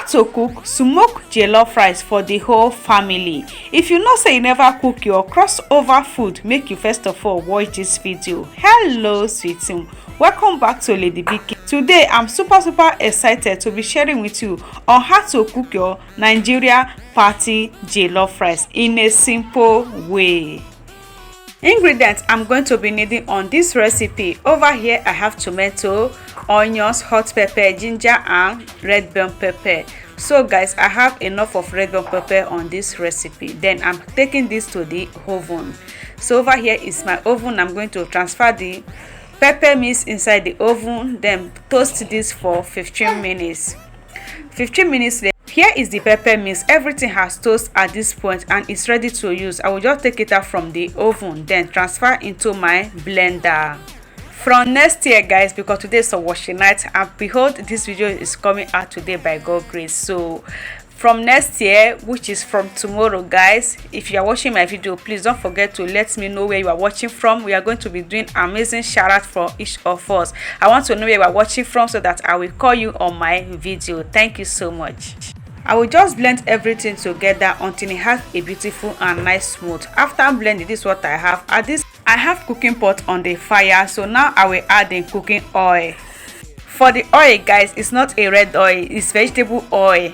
How to cook smoked jollof rice for the whole family. If you know say you never cook your crossover food, make you first of all watch this video. Hello sweet team, welcome back to Lady Vicky. Today I'm super excited to be sharing with you on how to cook your Nigerian party jollof rice in a simple way. Ingredients I'm going to be needing on this recipe. Over here I have tomato, onions, hot pepper, ginger and red bell pepper. So guys, I have enough of red bell pepper on this recipe. Then I'm taking this to the oven. So over here is my oven. I'm going to transfer the pepper mix inside the oven, then toast this for 15 minutes. 15 minutes later, here is the pepper mix. Everything has toast at this point and it's ready to use. I will just take it out from the oven, then transfer into my blender. From next year guys, because today is a washing night, and behold, this video is coming out today by God's grace. So from next year, which is from tomorrow guys, if you are watching my video, please don't forget to let me know where you are watching from. We are going to be doing amazing shout out for each of us. I want to know where you are watching from so that I will call you on my video. Thank you so much. I will just blend everything together until it has a beautiful and nice smooth. After blending, this is what I have. I have cooking pot on the fire, so now I will add in cooking oil. For the oil guys, it's not a red oil, it's vegetable oil.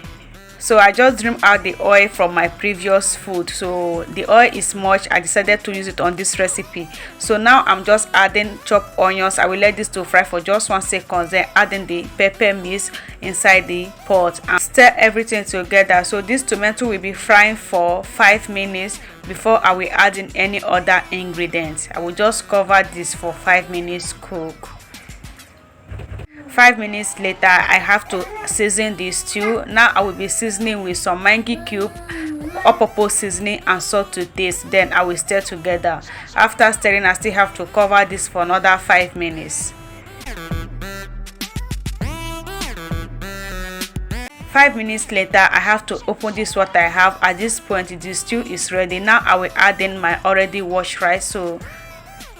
So I just drew out the oil from my previous food, so the oil is much. I decided to use it on this recipe. So now I'm just adding chopped onions. I will let this to fry for just 1 second, then adding the pepper mix inside the pot and stir everything together. So this tomato will be frying for 5 minutes before I will add in any other ingredients. I will just cover this for 5 minutes cook. 5 minutes later, I have to season the stew. Now I will be seasoning with some Maggi cube, all-purpose seasoning and salt to taste. Then I will stir together. After stirring, I still have to cover this for another 5 minutes. 5 minutes later, I have to open this what I have. At this point, the stew is ready. Now I will add in my already washed rice. So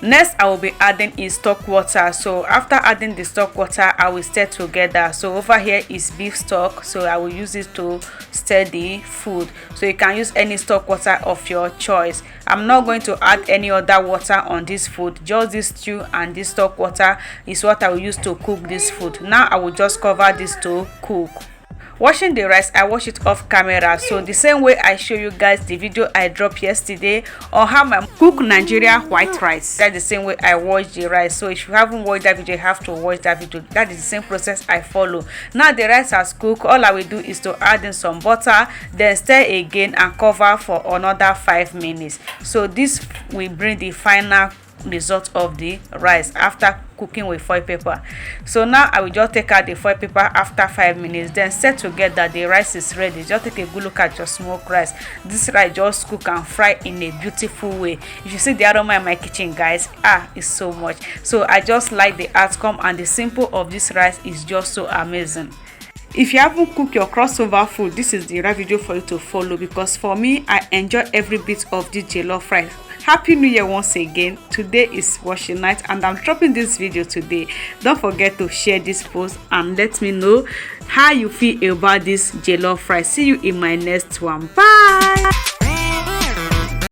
next I will be adding is stock water. So after adding the stock water, I will stir together. So over here is beef stock, so I will use it to stir the food. So you can use any stock water of your choice. I'm not going to add any other water on this food. Just this stew and this stock water is what I will use to cook this food. Now I will just cover this to cook. Washing the rice, I wash it off camera. So the same way I show you guys the video I dropped yesterday on how I cook Nigerian white rice, that's the same way I wash the rice. So if you haven't watched that video, you have to watch that video. That is the same process I follow. Now the rice has cooked. All I will do is to add in some butter, then stir again and cover for another 5 minutes. So this will bring the final result of the rice after cooking with foil paper. So now I will just take out the foil paper after 5 minutes, then set together. The rice is ready. Just take a good look at your smoked rice. This rice just cook and fry in a beautiful way. If you see the aroma in my kitchen guys, it's so much. So I just like the outcome, and the simple of this rice is just so amazing. If you haven't cooked your crossover food, this is the right video for you to follow, because for me, I enjoy every bit of this jollof rice. Happy New Year once again. Today is washing night and I'm dropping this video today. Don't forget to share this post and let me know how you feel about this jollof rice. See you in my next one. Bye.